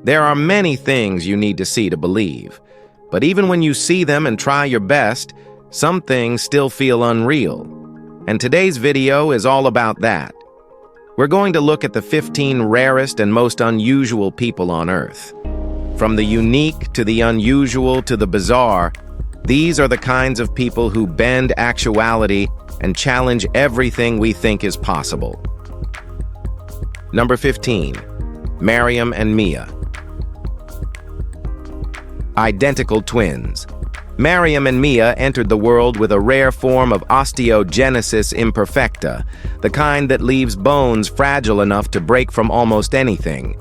There are many things you need to see to believe, but even when you see them and try your best, some things still feel unreal. And today's video is all about that. We're going to look at the 15 rarest and most unusual people on Earth. From the unique to the unusual to the bizarre, these are the kinds of people who bend actuality and challenge everything we think is possible. Number 15. Mariam and Mia. Identical twins. Mariam and Mia entered the world with a rare form of osteogenesis imperfecta, the kind that leaves bones fragile enough to break from almost anything.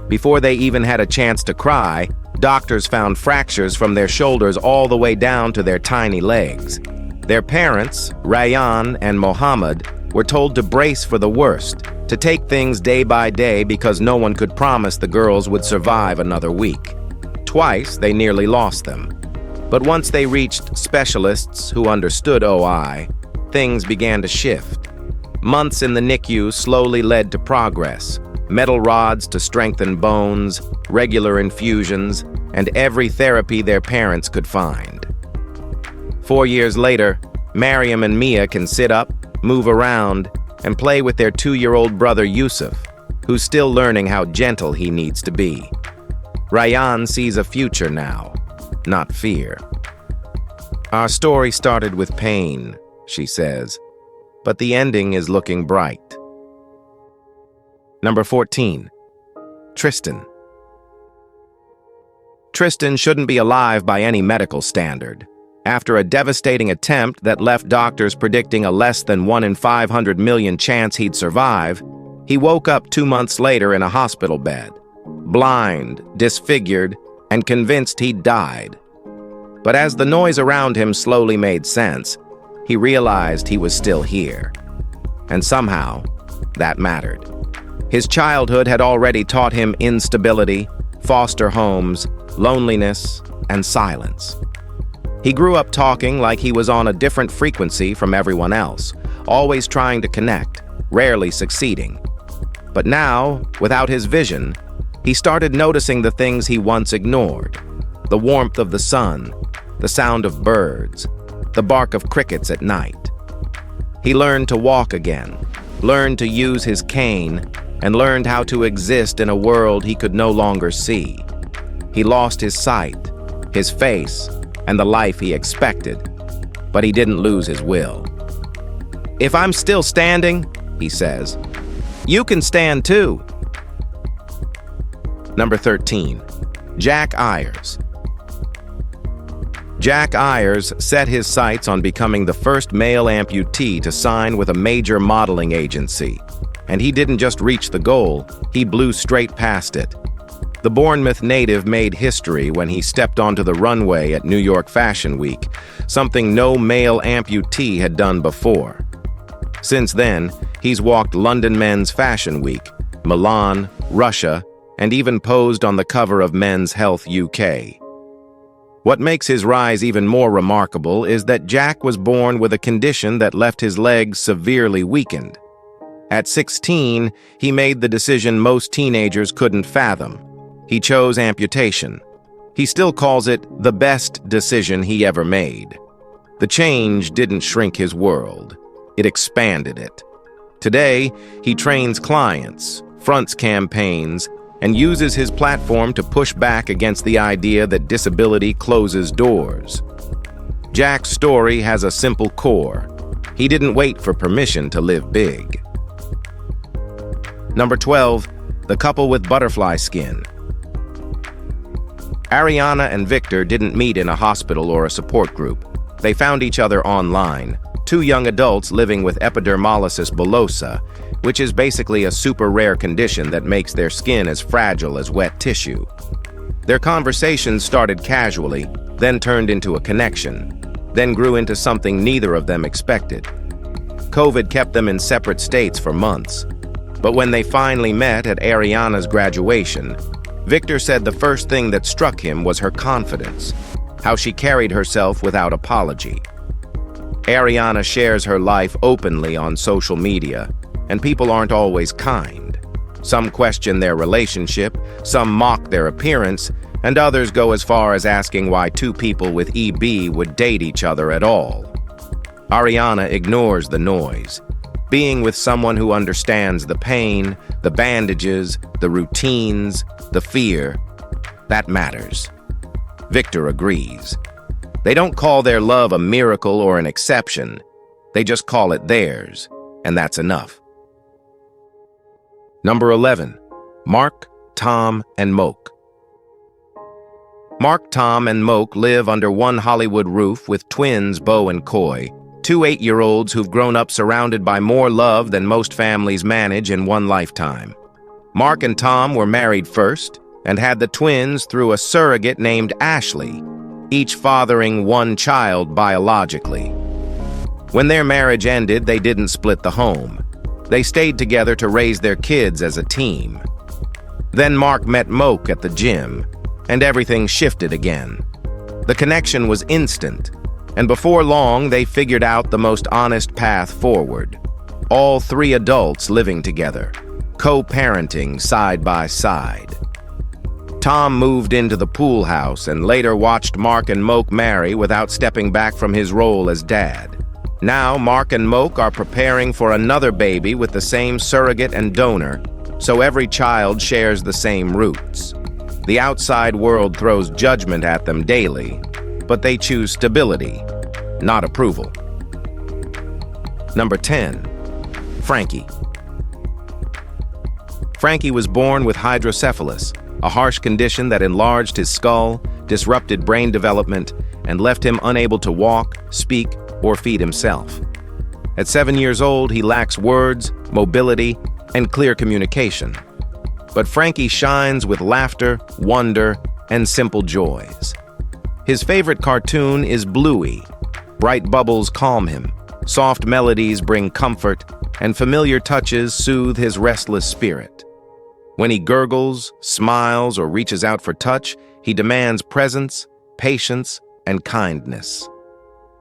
Before they even had a chance to cry, doctors found fractures from their shoulders all the way down to their tiny legs. Their parents, Rayyan and Mohammed, were told to brace for the worst, to take things day by day because no one could promise the girls would survive another week. Twice, they nearly lost them. But once they reached specialists who understood OI, things began to shift. Months in the NICU slowly led to progress. Metal rods to strengthen bones, regular infusions, and every therapy their parents could find. 4 years later, Mariam and Mia can sit up, move around, and play with their 2-year-old brother Yusuf, who's still learning how gentle he needs to be. Rayyan sees a future now, not fear. Our story started with pain, she says, but the ending is looking bright. Number 14. Tristan. Tristan shouldn't be alive by any medical standard. After a devastating attempt that left doctors predicting a less than 1 in 500 million chance he'd survive, he woke up 2 months later in a hospital bed, blind, disfigured, and convinced he'd died. But as the noise around him slowly made sense, he realized he was still here. And somehow, that mattered. His childhood had already taught him instability, foster homes, loneliness, and silence. He grew up talking like he was on a different frequency from everyone else, always trying to connect, rarely succeeding. But now, without his vision, he started noticing the things he once ignored: the warmth of the sun, the sound of birds, the bark of crickets at night. He learned to walk again, learned to use his cane, and learned how to exist in a world he could no longer see. He lost his sight, his face, and the life he expected, but he didn't lose his will. "If I'm still standing," he says, "you can stand too." Number 13. Jack Ayers. Jack Ayers set his sights on becoming the first male amputee to sign with a major modeling agency. And he didn't just reach the goal, he blew straight past it. The Bournemouth native made history when he stepped onto the runway at New York Fashion Week, something no male amputee had done before. Since then, he's walked London Men's Fashion Week, Milan, Russia, and even posed on the cover of Men's Health UK. What makes his rise even more remarkable is that Jack was born with a condition that left his legs severely weakened. At 16, he made the decision most teenagers couldn't fathom. He chose amputation. He still calls it the best decision he ever made. The change didn't shrink his world. It expanded it. Today, he trains clients, fronts campaigns, and uses his platform to push back against the idea that disability closes doors. Jack's story has a simple core. He didn't wait for permission to live big. Number 12, the couple with butterfly skin. Ariana and Victor didn't meet in a hospital or a support group. They found each other online, 2 young adults living with epidermolysis bullosa, which is basically a super rare condition that makes their skin as fragile as wet tissue. Their conversations started casually, then turned into a connection, then grew into something neither of them expected. COVID kept them in separate states for months, but when they finally met at Ariana's graduation, Victor said the first thing that struck him was her confidence, how she carried herself without apology. Ariana shares her life openly on social media, and people aren't always kind. Some question their relationship, some mock their appearance, and others go as far as asking why two people with EB would date each other at all. Ariana ignores the noise. Being with someone who understands the pain, the bandages, the routines, the fear, that matters. Victor agrees. They don't call their love a miracle or an exception. They just call it theirs, and that's enough. Number 11. Mark, Tom, and Moke. Mark, Tom, and Moke live under one Hollywood roof with twins Bo and Coy, two 8-year-olds who've grown up surrounded by more love than most families manage in one lifetime. Mark and Tom were married first and had the twins through a surrogate named Ashley, each fathering one child biologically. When their marriage ended, they didn't split the home. They stayed together to raise their kids as a team. Then Mark met Moke at the gym, and everything shifted again. The connection was instant, and before long they figured out the most honest path forward. All three adults living together, co-parenting side by side. Tom moved into the pool house and later watched Mark and Moke marry without stepping back from his role as dad. Now Mark and Moke are preparing for another baby with the same surrogate and donor, so every child shares the same roots. The outside world throws judgment at them daily, but they choose stability, not approval. Number 10. Frankie. Frankie was born with hydrocephalus, a harsh condition that enlarged his skull, disrupted brain development, and left him unable to walk, speak, or feed himself. At 7 years old, he lacks words, mobility, and clear communication. But Frankie shines with laughter, wonder, and simple joys. His favorite cartoon is Bluey. Bright bubbles calm him, soft melodies bring comfort, and familiar touches soothe his restless spirit. When he gurgles, smiles, or reaches out for touch, he demands presence, patience, and kindness.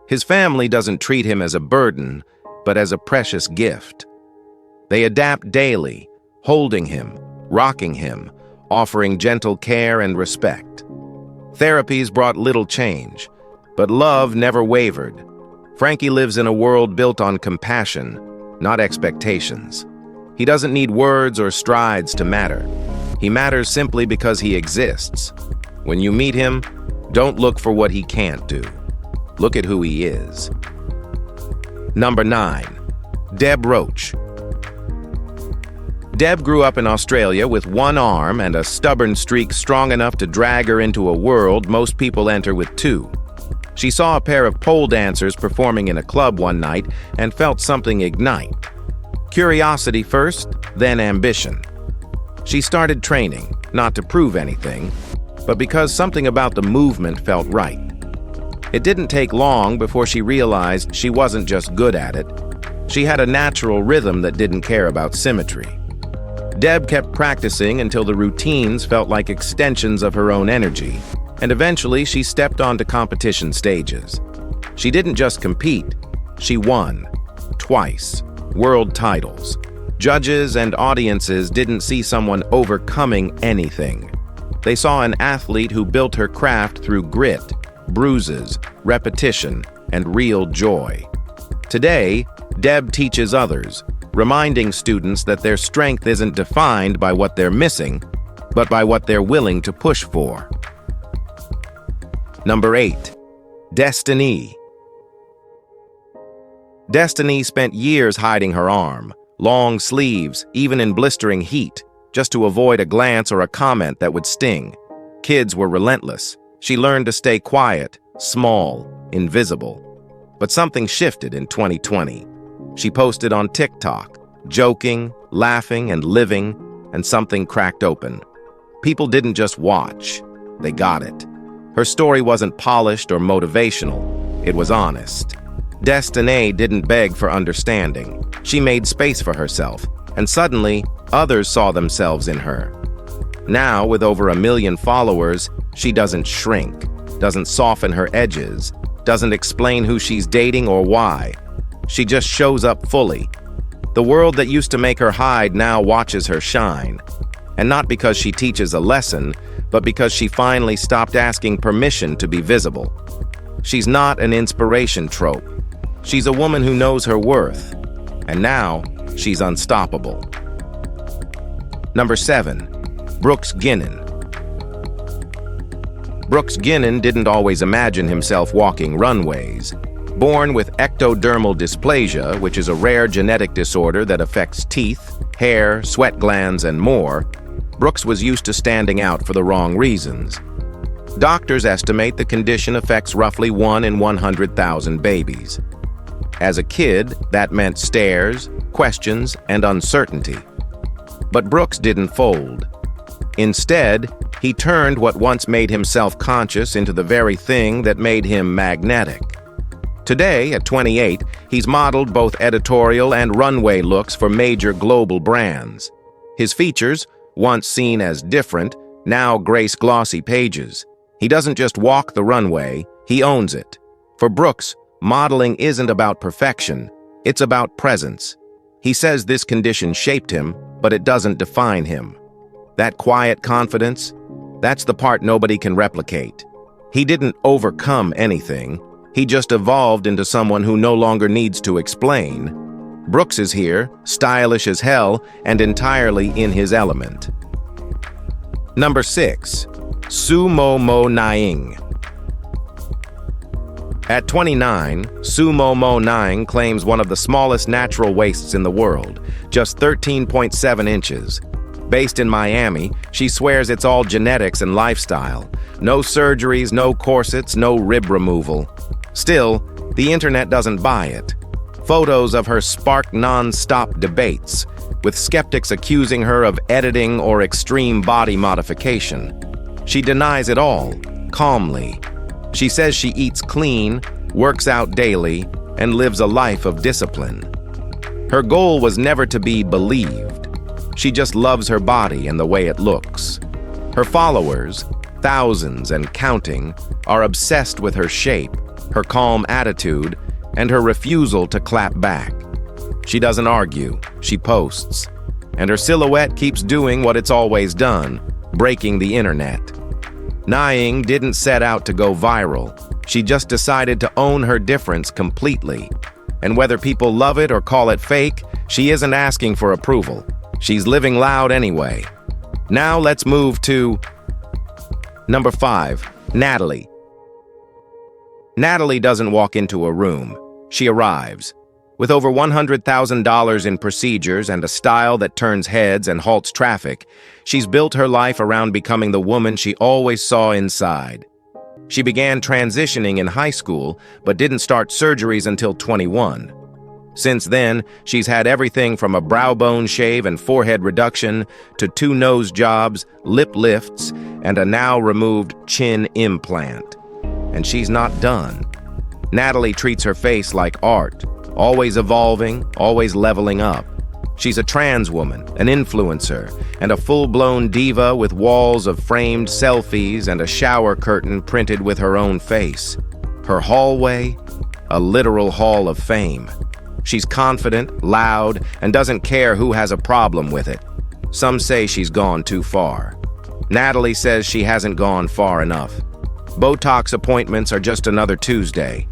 His family doesn't treat him as a burden, but as a precious gift. They adapt daily, holding him, rocking him, offering gentle care and respect. Therapies brought little change, but love never wavered. Frankie lives in a world built on compassion, not expectations. He doesn't need words or strides to matter. He matters simply because he exists. When you meet him, don't look for what he can't do. Look at who he is. Number 9. Deb Roach. Deb grew up in Australia with one arm and a stubborn streak strong enough to drag her into a world most people enter with two. She saw a pair of pole dancers performing in a club one night and felt something ignite. Curiosity first, then ambition. She started training, not to prove anything, but because something about the movement felt right. It didn't take long before she realized she wasn't just good at it. She had a natural rhythm that didn't care about symmetry. Deb kept practicing until the routines felt like extensions of her own energy, and eventually she stepped onto competition stages. She didn't just compete, she won. Twice. World titles. Judges and audiences didn't see someone overcoming anything. They saw an athlete who built her craft through grit, bruises, repetition, and real joy. Today, Deb teaches others, reminding students that their strength isn't defined by what they're missing, but by what they're willing to push for. Number 8. Destiny. Destiny spent years hiding her arm, long sleeves, even in blistering heat, just to avoid a glance or a comment that would sting. Kids were relentless. She learned to stay quiet, small, invisible. But something shifted in 2020. She posted on TikTok, joking, laughing, and living, and something cracked open. People didn't just watch, they got it. Her story wasn't polished or motivational, it was honest. Destiny didn't beg for understanding. She made space for herself, and suddenly, others saw themselves in her. Now, with over 1 million followers, she doesn't shrink, doesn't soften her edges, doesn't explain who she's dating or why. She just shows up fully. The world that used to make her hide now watches her shine. And not because she teaches a lesson, but because she finally stopped asking permission to be visible. She's not an inspiration trope. She's a woman who knows her worth. And now, she's unstoppable. Number 7. Brooks Ginnon. Brooks Ginnon didn't always imagine himself walking runways. Born with ectodermal dysplasia, which is a rare genetic disorder that affects teeth, hair, sweat glands, and more, Brooks was used to standing out for the wrong reasons. Doctors estimate the condition affects roughly 1 in 100,000 babies. As a kid, that meant stares, questions, and uncertainty. But Brooks didn't fold. Instead, he turned what once made him self-conscious into the very thing that made him magnetic. Today, at 28, he's modeled both editorial and runway looks for major global brands. His features, once seen as different, now grace glossy pages. He doesn't just walk the runway, he owns it. For Brooks, modeling isn't about perfection, it's about presence. He says this condition shaped him, but it doesn't define him. That quiet confidence, that's the part nobody can replicate. He didn't overcome anything, he just evolved into someone who no longer needs to explain. Brooks is here, stylish as hell, and entirely in his element. Number 6. Sumo Nying. At 29, Sumo Nying claims one of the smallest natural waists in the world, just 13.7 inches. Based in Miami, she swears it's all genetics and lifestyle. No surgeries, no corsets, no rib removal. Still, the internet doesn't buy it. Photos of her spark non-stop debates, with skeptics accusing her of editing or extreme body modification. She denies it all, calmly. She says she eats clean, works out daily, and lives a life of discipline. Her goal was never to be believed. She just loves her body and the way it looks. Her followers, thousands and counting, are obsessed with her shape, her calm attitude, and her refusal to clap back. She doesn't argue, she posts. And her silhouette keeps doing what it's always done, breaking the internet. Nying didn't set out to go viral. She just decided to own her difference completely. And whether people love it or call it fake, she isn't asking for approval. She's living loud anyway. Now let's move to number 5, Natalie. Natalie doesn't walk into a room. She arrives. With over $100,000 in procedures and a style that turns heads and halts traffic, she's built her life around becoming the woman she always saw inside. She began transitioning in high school, but didn't start surgeries until 21. Since then, she's had everything from a brow bone shave and forehead reduction to 2 nose jobs, lip lifts, and a now removed chin implant. And she's not done. Natalie treats her face like art, always evolving, always leveling up. She's a trans woman, an influencer, and a full-blown diva with walls of framed selfies and a shower curtain printed with her own face. Her hallway, a literal hall of fame. She's confident, loud, and doesn't care who has a problem with it. Some say she's gone too far. Natalie says she hasn't gone far enough. Botox appointments are just another Tuesday.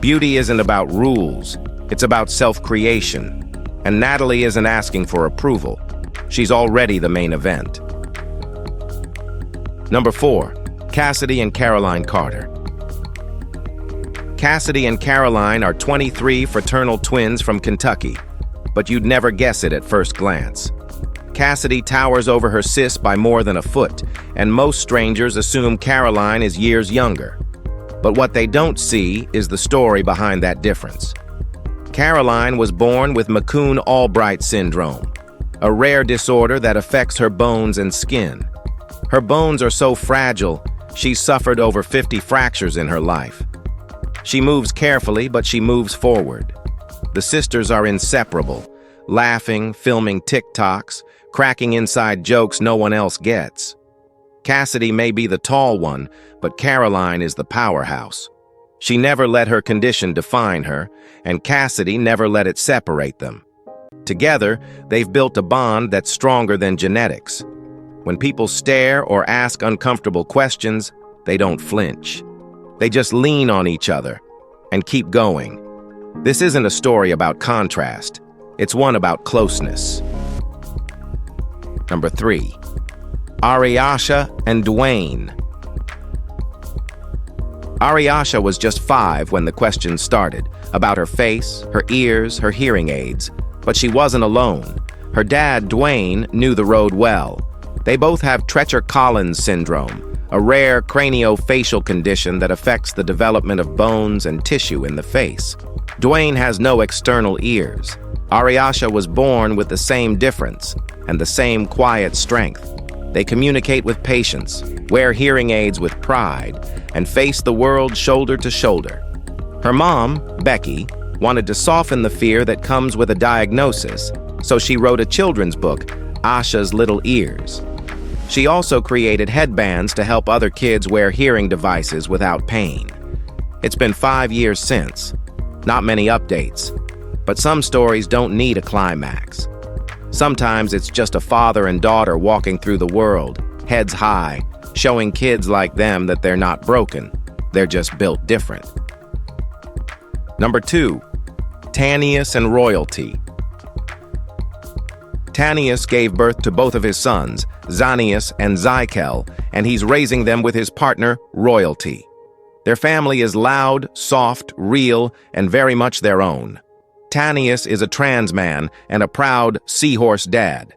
Beauty isn't about rules, it's about self-creation. And Natalie isn't asking for approval. She's already the main event. Number 4, Cassidy and Caroline Carter. Cassidy and Caroline are 23 fraternal twins from Kentucky, but you'd never guess it at first glance. Cassidy towers over her sis by more than a foot, and most strangers assume Caroline is years younger. But what they don't see is the story behind that difference. Caroline was born with McCune-Albright syndrome, a rare disorder that affects her bones and skin. Her bones are so fragile, she's suffered over 50 fractures in her life. She moves carefully, but she moves forward. The sisters are inseparable, laughing, filming TikToks, cracking inside jokes no one else gets. Cassidy may be the tall one, but Caroline is the powerhouse. She never let her condition define her, and Cassidy never let it separate them. Together, they've built a bond that's stronger than genetics. When people stare or ask uncomfortable questions, they don't flinch. They just lean on each other and keep going. This isn't a story about contrast. It's one about closeness. Number 3. Ariasha and Dwayne. Ariasha was just 5 when the questions started, about her face, her ears, her hearing aids. But she wasn't alone. Her dad, Dwayne, knew the road well. They both have Treacher-Collins syndrome, a rare craniofacial condition that affects the development of bones and tissue in the face. Dwayne has no external ears. Ariasha was born with the same difference and the same quiet strength. They communicate with patience, wear hearing aids with pride, and face the world shoulder to shoulder. Her mom, Becky, wanted to soften the fear that comes with a diagnosis, so she wrote a children's book, Asha's Little Ears. She also created headbands to help other kids wear hearing devices without pain. It's been 5 years since. Not many updates, but some stories don't need a climax. Sometimes it's just a father and daughter walking through the world, heads high, showing kids like them that they're not broken. They're just built different. Number 2. Tannius and Royalty. Tannius gave birth to both of his sons, Xanius and Zykel, and he's raising them with his partner, Royalty. Their family is loud, soft, real, and very much their own. Tannius is a trans man and a proud seahorse dad.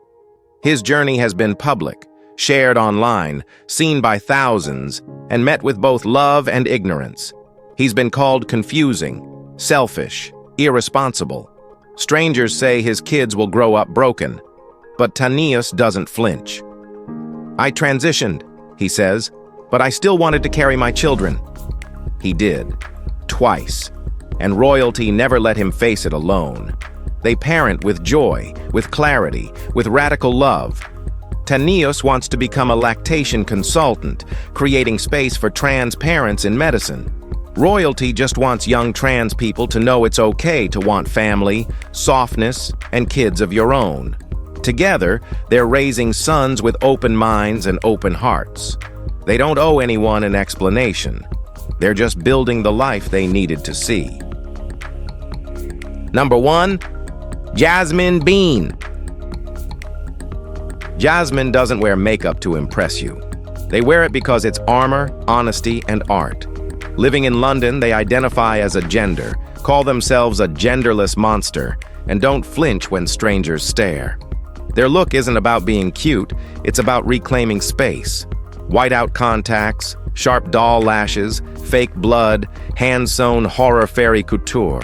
His journey has been public, shared online, seen by thousands, and met with both love and ignorance. He's been called confusing, selfish, irresponsible. Strangers say his kids will grow up broken, but Tannius doesn't flinch. "I transitioned," he says, "but I still wanted to carry my children." He did, twice, and Royalty never let him face it alone. They parent with joy, with clarity, with radical love. Tannius wants to become a lactation consultant, creating space for trans parents in medicine. Royalty just wants young trans people to know it's okay to want family, softness, and kids of your own. Together, they're raising sons with open minds and open hearts. They don't owe anyone an explanation. They're just building the life they needed to see. Number 1. Jasmine Bean. Jasmine doesn't wear makeup to impress you. They wear it because it's armor, honesty, and art. Living in London, they identify as a gender, call themselves a genderless monster, and don't flinch when strangers stare. Their look isn't about being cute, it's about reclaiming space. Whiteout contacts, sharp doll lashes, fake blood, hand-sewn horror fairy couture.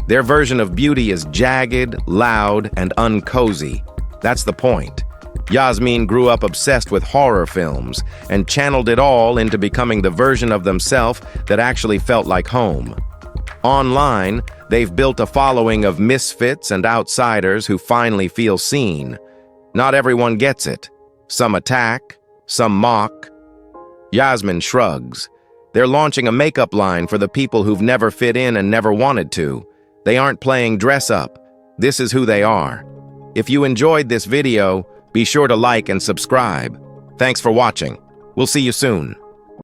Their version of beauty is jagged, loud, and uncozy. That's the point. Yasmin grew up obsessed with horror films and channeled it all into becoming the version of themselves that actually felt like home. Online, they've built a following of misfits and outsiders who finally feel seen. Not everyone gets it. Some attack, some mock. Yasmin shrugs. They're launching a makeup line for the people who've never fit in and never wanted to. They aren't playing dress up. This is who they are. If you enjoyed this video, be sure to like and subscribe. Thanks for watching. We'll see you soon.